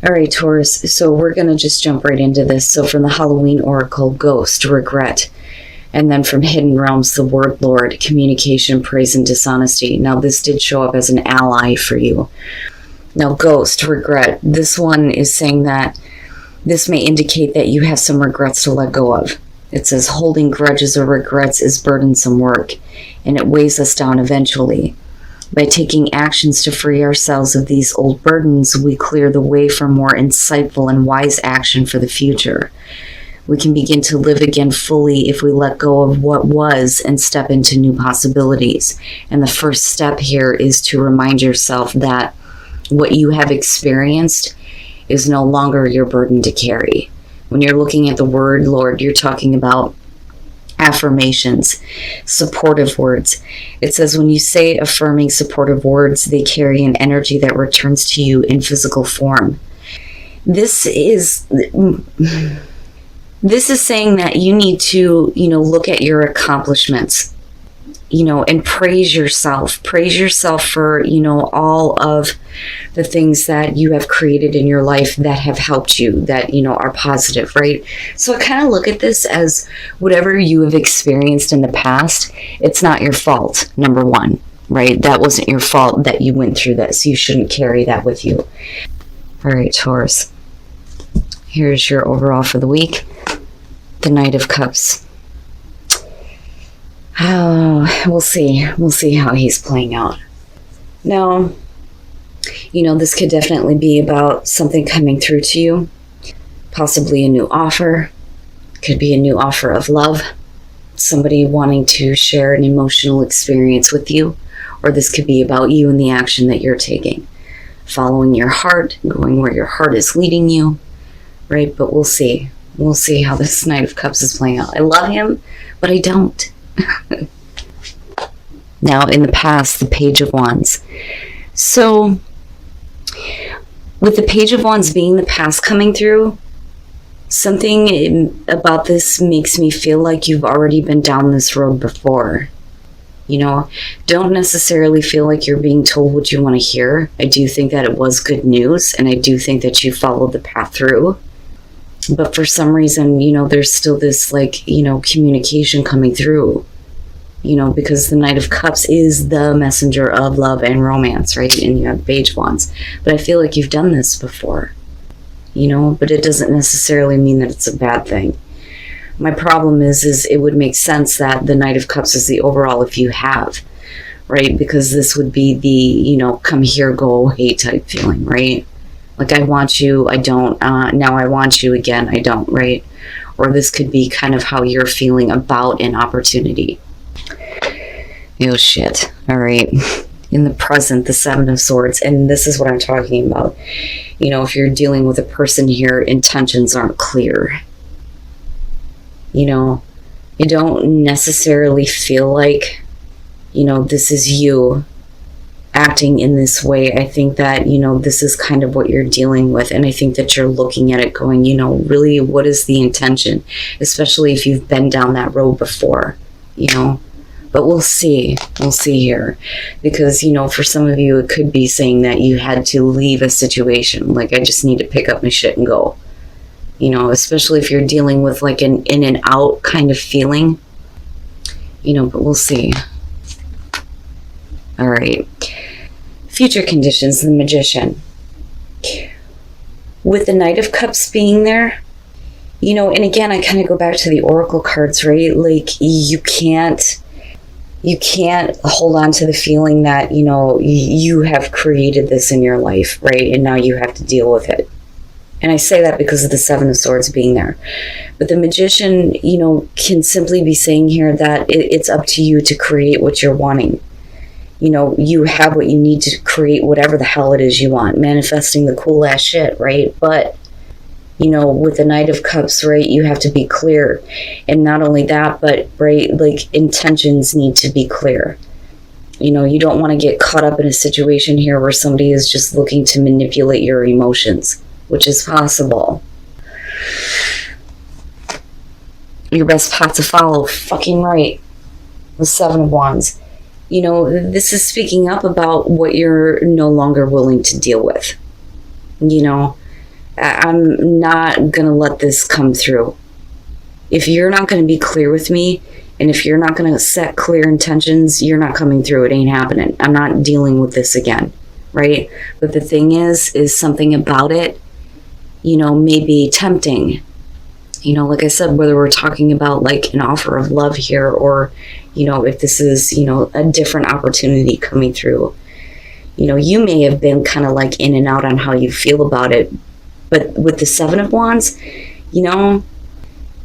All right, Taurus, so we're going to just jump right into this. So from the Halloween Oracle, ghost, regret. And then from Hidden Realms, the Word Lord, communication, praise, and dishonesty. Now, this did show up as an ally for you. Now, ghost, regret. This one is saying that this may indicate that you have some regrets to let go of. It says, holding grudges or regrets is burdensome work, and it weighs us down eventually. By taking actions to free ourselves of these old burdens, we clear the way for more insightful and wise action for the future. We can begin to live again fully if we let go of what was and step into new possibilities. And the first step here is to remind yourself that what you have experienced is no longer your burden to carry. When you're looking at the word Lord, you're talking about affirmations, supportive words. It says when you say affirming, supportive words, they carry an energy that returns to you in physical form. This is saying that you need to, look at your accomplishments, and praise yourself. Praise yourself for, all of the things that you have created in your life that have helped you, that, are positive, right? So I kind of look at this as whatever you have experienced in the past, it's not your fault, number one, right? That wasn't your fault that you went through this. You shouldn't carry that with you. All right, Taurus. Here's your overall for the week. The Knight of Cups. Oh, we'll see. We'll see how he's playing out. Now, this could definitely be about something coming through to you. Possibly a new offer. Could be a new offer of love. Somebody wanting to share an emotional experience with you. Or this could be about you and the action that you're taking. Following your heart, going where your heart is leading you. Right? But we'll see. We'll see how this Knight of Cups is playing out. I love him, but I don't. Now, in the past, the Page of Wands. So, with the Page of Wands being the past coming through, something about this makes me feel like you've already been down this road before. Don't necessarily feel like you're being told what you want to hear. I do think that it was good news, and I do think that you followed the path through. But for some reason, there's still this, communication coming through. Because the Knight of Cups is the messenger of love and romance, right? And you have Page of Wands. But I feel like you've done this before. But it doesn't necessarily mean that it's a bad thing. My problem is it would make sense that the Knight of Cups is the overall if you have, right? Because this would be the, come here, go away type feeling, right? Like, I want you, I don't, now I want you again, I don't, right? Or this could be kind of how you're feeling about an opportunity. Oh, shit. All right. In the present, the Seven of Swords, and this is what I'm talking about. If you're dealing with a person here, intentions aren't clear. You don't necessarily feel like, this is you acting in this way. I think that, this is kind of what you're dealing with. And I think that you're looking at it going, really, what is the intention? Especially if you've been down that road before, But we'll see. We'll see here. Because, for some of you, it could be saying that you had to leave a situation. Like, I just need to pick up my shit and go. Especially if you're dealing with like an in and out kind of feeling. But we'll see. All right. Future conditions, the Magician. With the Knight of Cups being there, and again, I kind of go back to the Oracle cards, right? Like, you can't hold on to the feeling that, you have created this in your life, right? And now you have to deal with it. And I say that because of the Seven of Swords being there. But the Magician, can simply be saying here that it's up to you to create what you're wanting. You have what you need to create whatever the hell it is you want. Manifesting the cool ass shit, right? But, with the Knight of Cups, right, you have to be clear. And not only that, but, right, like, intentions need to be clear. You don't want to get caught up in a situation here where somebody is just looking to manipulate your emotions, which is possible. Your best path to follow, fucking right. The Seven of Wands. This is speaking up about what you're no longer willing to deal with. I'm not gonna let this come through. If you're not gonna be clear with me, and if you're not gonna set clear intentions, you're not coming through. It ain't happening. I'm not dealing with this again, right? But the thing is something about it, may be tempting. Like I said, whether we're talking about like an offer of love here, or, if this is, a different opportunity coming through, you may have been kind of like in and out on how you feel about it. But with the Seven of Wands,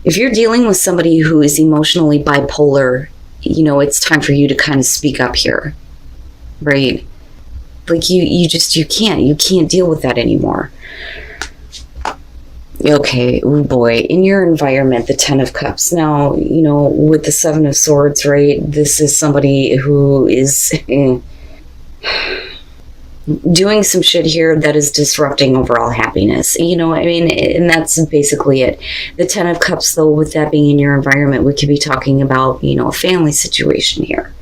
if you're dealing with somebody who is emotionally bipolar, it's time for you to kind of speak up here, right? Like you can't deal with that anymore. Okay, oh boy, in your environment, the Ten of Cups. Now, with the Seven of Swords, right? This is somebody who is doing some shit here that is disrupting overall happiness. And that's basically it. The Ten of Cups, though, with that being in your environment, we could be talking about, a family situation here,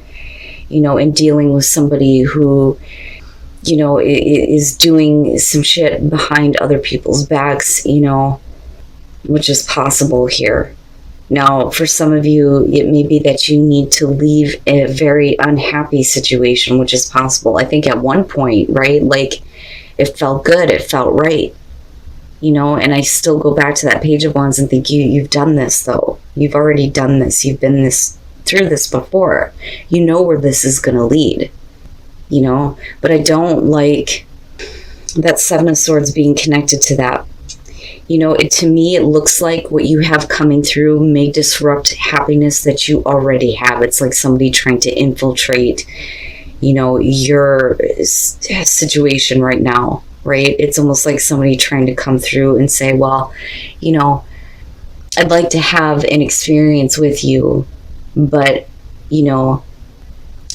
and dealing with somebody who, is doing some shit behind other people's backs, which is possible here. Now, for some of you, it may be that you need to leave a very unhappy situation, which is possible. I think at one point, right, like it felt good, it felt right, and I still go back to that Page of Wands and think you've done this, though. You've already done this. You've been through this before. You know where this is going to lead, but I don't like that Seven of Swords being connected to that. To me, it looks like what you have coming through may disrupt happiness that you already have. It's like somebody trying to infiltrate, your situation right now, right? It's almost like somebody trying to come through and say, well, I'd like to have an experience with you, but,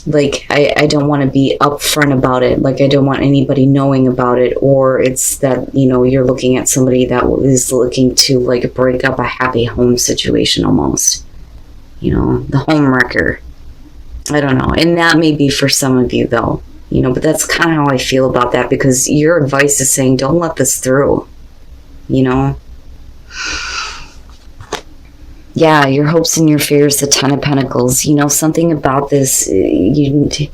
like I don't want to be upfront about it. Like I don't want anybody knowing about it. Or it's that, you're looking at somebody that is looking to like break up a happy home situation almost. The home wrecker. I don't know. And that may be for some of you though. But that's kind of how I feel about that, because your advice is saying don't let this through. Yeah, your hopes and your fears, the Ten of Pentacles. Something about this, if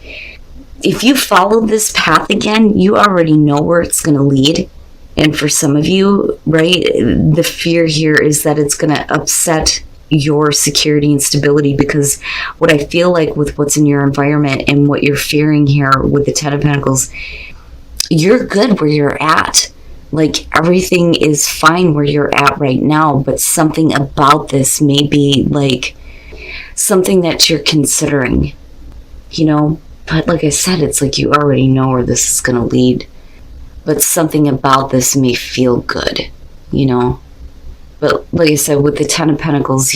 you follow this path again, you already know where it's going to lead. And for some of you, right, the fear here is that it's going to upset your security and stability, because what I feel like with what's in your environment and what you're fearing here with the Ten of Pentacles, you're good where you're at. Like everything is fine where you're at right now, but something about this may be like something that you're considering, but like I said, it's like you already know where this is going to lead, but something about this may feel good, but like I said, with the Ten of Pentacles,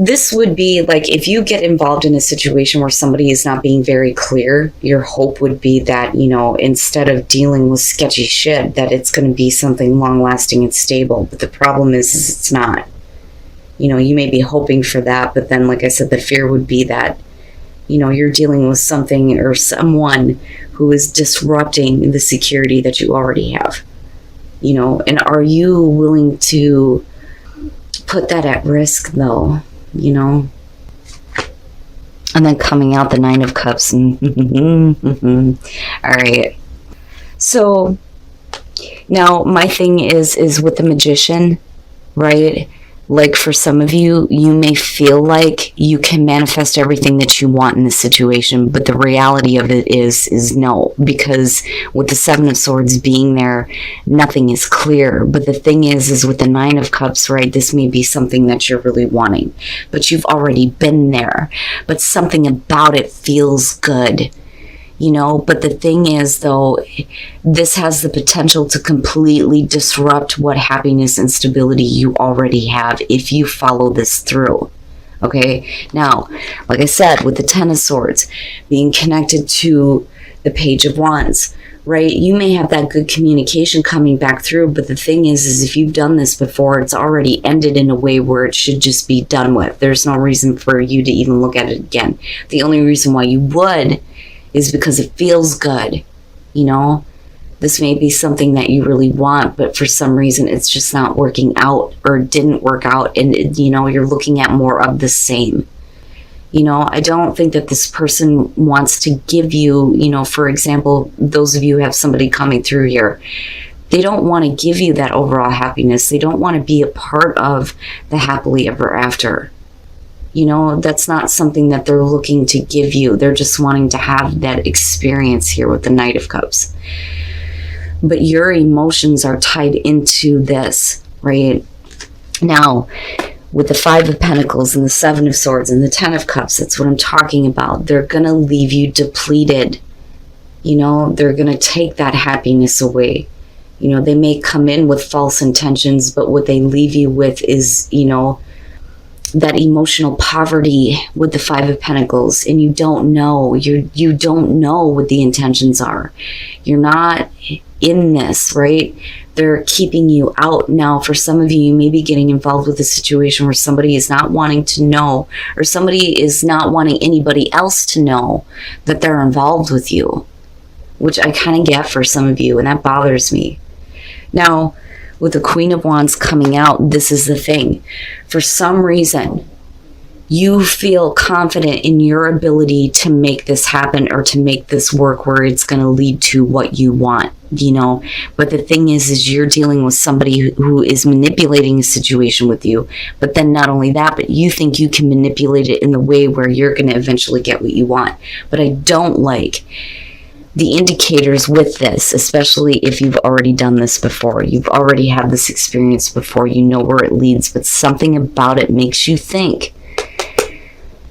this would be like if you get involved in a situation where somebody is not being very clear, your hope would be that, instead of dealing with sketchy shit, that it's going to be something long lasting and stable. But the problem is it's not. You may be hoping for that, but then, like I said, the fear would be that, you're dealing with something or someone who is disrupting the security that you already have. And are you willing to put that at risk though? And then coming out the Nine of Cups. All right. So now my thing is with the Magician, right? Like for some of you, you may feel like you can manifest everything that you want in this situation, but the reality of it is no, because with the Seven of Swords being there, nothing is clear. But the thing is with the Nine of Cups, right, this may be something that you're really wanting, but you've already been there, but something about it feels good. But the thing is, though, this has the potential to completely disrupt what happiness and stability you already have if you follow this through. Okay? Now, like I said, with the Ten of Swords being connected to the Page of Wands, right? You may have that good communication coming back through, but the thing is if you've done this before, it's already ended in a way where it should just be done with. There's no reason for you to even look at it again. The only reason why you would is because it feels good, This may be something that you really want, but for some reason it's just not working out, or didn't work out, and you're looking at more of the same. I don't think that this person wants to give you, for example, those of you who have somebody coming through here, they don't want to give you that overall happiness. They don't want to be a part of the happily ever after. That's not something that they're looking to give you. They're just wanting to have that experience here with the Knight of Cups. But your emotions are tied into this, right? Now, with the Five of Pentacles and the Seven of Swords and the Ten of Cups, that's what I'm talking about. They're going to leave you depleted. They're going to take that happiness away. They may come in with false intentions, but what they leave you with is, that emotional poverty with the Five of Pentacles, and you don't know. You don't know what the intentions are. You're not in this, right? They're keeping you out. Now, for some of you, you may be getting involved with a situation where somebody is not wanting to know, or somebody is not wanting anybody else to know that they're involved with you, which I kind of get for some of you, and that bothers me. Now, with the Queen of Wands coming out, this is the thing. For some reason, you feel confident in your ability to make this happen, or to make this work where it's going to lead to what you want, But the thing is you're dealing with somebody who is manipulating a situation with you. But then not only that, but you think you can manipulate it in the way where you're going to eventually get what you want. But I don't like the indicators with this, especially if you've already done this before. You've already had this experience before. You know where it leads, but something about it makes you think,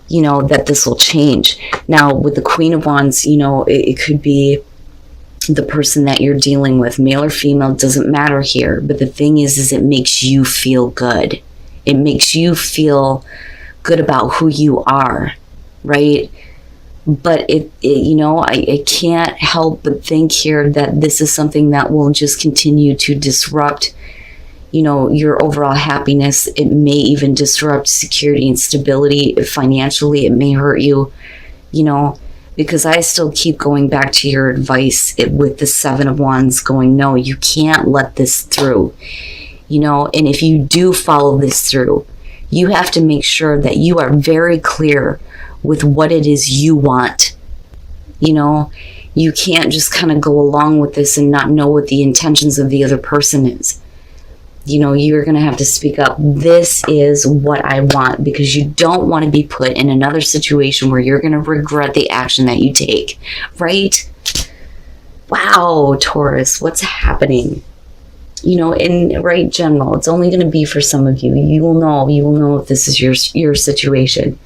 that this will change. Now, with the Queen of Wands, it could be the person that you're dealing with, male or female, doesn't matter here. But the thing is it makes you feel good. It makes you feel good about who you are, right? But I can't help but think here that this is something that will just continue to disrupt, your overall happiness. It may even disrupt security and stability. Financially, it may hurt you, because I still keep going back to your advice with the Seven of Wands going, no, you can't let this through, and if you do follow this through, you have to make sure that you are very clear with what it is you want. You can't just kind of go along with this and not know what the intentions of the other person is. You're going to have to speak up. This is what I want, because you don't want to be put in another situation where you're going to regret the action that you take, right? Wow, Taurus, what's happening? In right general, it's only going to be for some of you. You will know if this is your situation.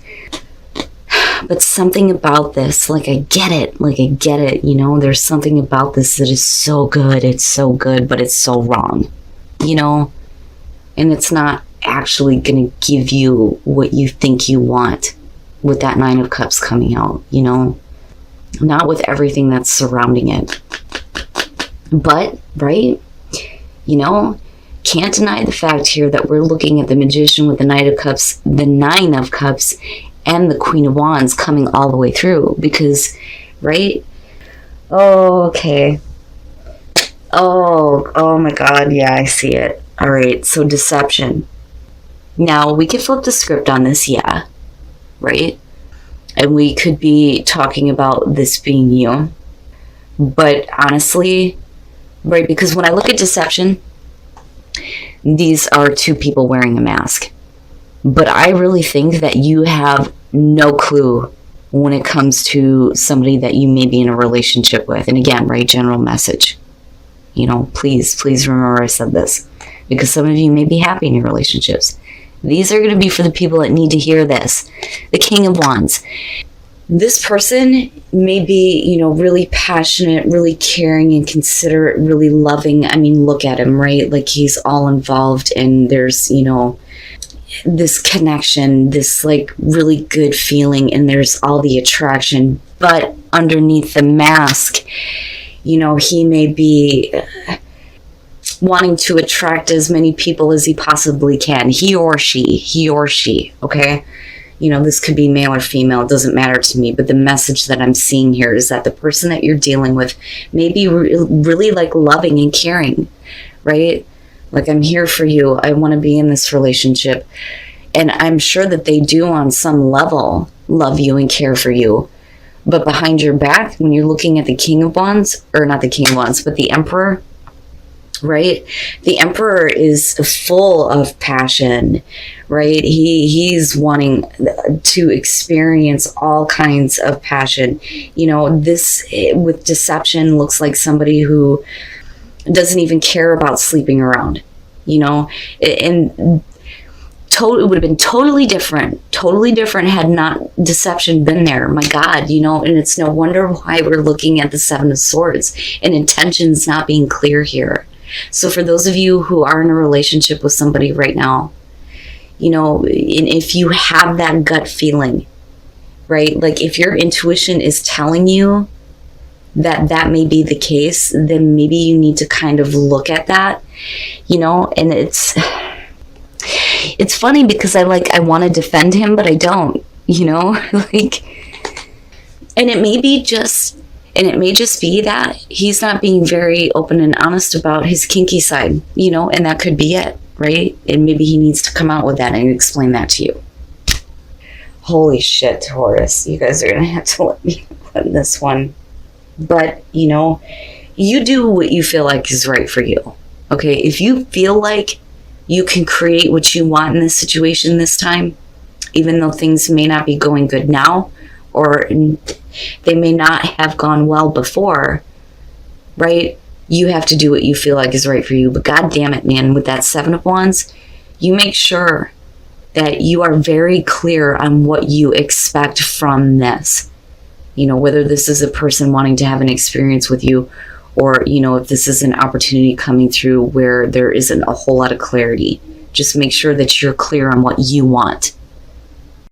But something about this, I get it. There's something about this that is so good. It's so good, but it's so wrong, and it's not actually going to give you what you think you want with that Nine of Cups coming out, not with everything that's surrounding it. But, right, can't deny the fact here that we're looking at the Magician with the Knight of Cups, the Nine of Cups, and the Queen of Wands coming all the way through, because, right? Oh, okay. Oh my God. Yeah, I see it. All right. So deception. Now we could flip the script on this. Yeah. Right. And we could be talking about this being you, but honestly, right? Because when I look at deception, these are two people wearing a mask. But I really think that you have no clue when it comes to somebody that you may be in a relationship with. And again, right, general message. Please remember I said this. Because some of you may be happy in your relationships. These are going to be for the people that need to hear this. The King of Wands. This person may be, really passionate, really caring and considerate, really loving. I mean, look at him, right? He's all involved, and there's, this connection, this really good feeling, and there's all the attraction. But underneath the mask, he may be wanting to attract as many people as he possibly can. He or she, okay? This could be male or female, it doesn't matter to me, but the message that I'm seeing here is that the person that you're dealing with may be really like loving and caring, right? Like, I'm here for you, I want to be in this relationship, and I'm sure that they do on some level love you and care for you. But behind your back, when you're looking at the King of Wands, or not the King of Wands, but the Emperor, right? The Emperor is full of passion, right? He's wanting to experience all kinds of passion. This with deception looks like somebody who doesn't even care about sleeping around, and it would have been totally different had not deception been there. My God, and it's no wonder why we're looking at the Seven of Swords and intentions not being clear here. So for those of you who are in a relationship with somebody right now, and if you have that gut feeling, right? Like, if your intuition is telling you that may be the case, then maybe you need to kind of look at that, and it's funny because I want to defend him, but I don't, like, and it may just be that he's not being very open and honest about his kinky side, and that could be it, right? And maybe he needs to come out with that and explain that to you. Holy shit, Taurus, you guys are gonna have to let me win this one. But you do what you feel like is right for you. Okay, if you feel like you can create what you want in this situation this time, even though things may not be going good now, or they may not have gone well before, right? You have to do what you feel like is right for you. But God damn it, man, with that Seven of Wands, you make sure that you are very clear on what you expect from this. Whether this is a person wanting to have an experience with you, or, if this is an opportunity coming through where there isn't a whole lot of clarity. Just make sure that you're clear on what you want.